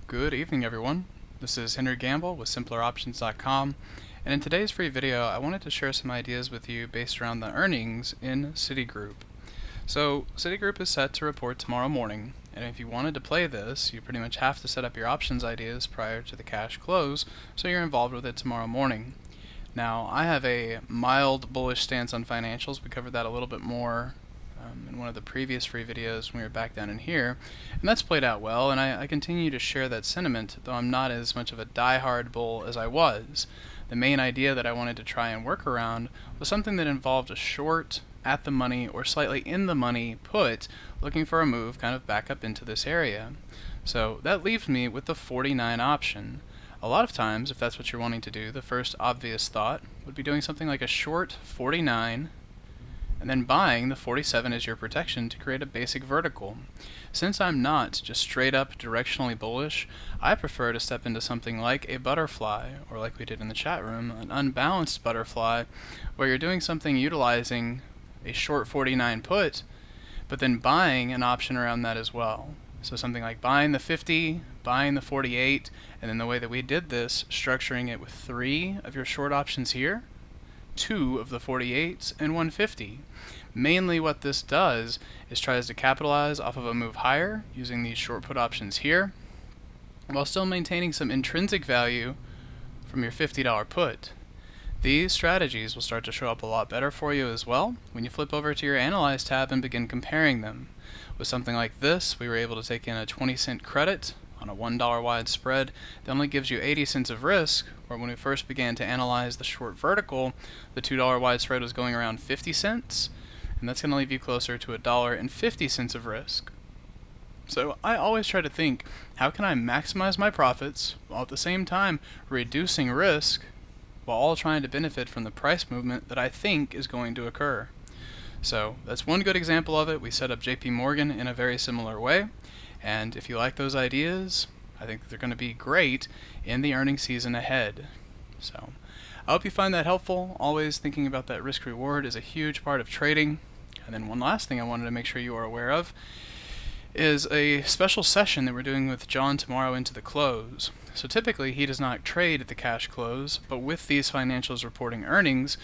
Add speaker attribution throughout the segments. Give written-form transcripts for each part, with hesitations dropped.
Speaker 1: Good evening, everyone. This is Henry Gambell with SimplerOptions.com, and in today's free video I wanted to share some ideas with you based around the earnings in Citigroup. So Citigroup is set to report tomorrow morning, and if you wanted to play this, you pretty much have to set up your options ideas prior to the cash close so you're involved with it tomorrow morning. Now, I have a mild bullish stance on financials. We covered that a little bit more in one of the previous free videos when we were back down in here, and that's played out well, and I continue to share that sentiment, though I'm not as much of a die-hard bull as I was. The main idea that I wanted to try and work around was something that involved a short, at the money, or slightly in the money put, looking for a move kind of back up into this area. So that leaves me with the 49 option. A lot of times, if that's what you're wanting to do, the first obvious thought would be doing something like a short 49 and then buying the 47 as your protection to create a basic vertical. Since I'm not just straight up directionally bullish, I prefer to step into something like a butterfly, or like we did in the chat room, an unbalanced butterfly, where you're doing something utilizing a short 49 put, but then buying an option around that as well. So something like buying the 50, buying the 48, and then the way that we did this, structuring it with 3 of your short options here, 2 of the 48s, and 150. Mainly what this does is tries to capitalize off of a move higher using these short put options here, while still maintaining some intrinsic value from your $50 put. These strategies will start to show up a lot better for you as well when you flip over to your Analyze tab and begin comparing them. With something like this, we were able to take in a 20-cent credit on a $1 wide spread that only gives you 80 cents of risk, where when we first began to analyze the short vertical, the $2 wide spread was going around 50 cents, and that's going to leave you closer to $1.50 of risk. So I always try to think, how can I maximize my profits while at the same time reducing risk, while all trying to benefit from the price movement that I think is going to occur? So that's one good example of it. We set up JP Morgan in a very similar way, and if you like those ideas, I think they're going to be great in the earnings season ahead. So I hope you find that helpful. Always thinking about that risk reward is a huge part of trading. And then one last thing I wanted to make sure you are aware of is a special session that we're doing with John tomorrow into the close. So typically he does not trade at the cash close, but with these financials reporting earnings,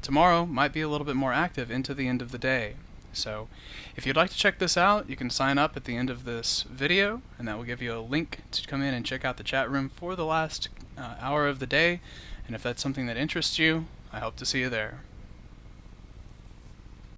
Speaker 1: tomorrow might be a little bit more active into the end of the day. So if you'd like to check this out, you can sign up at the end of this video, and that will give you a link to come in and check out the chat room for the last hour of the day. And if that's something that interests you, I hope to see you there.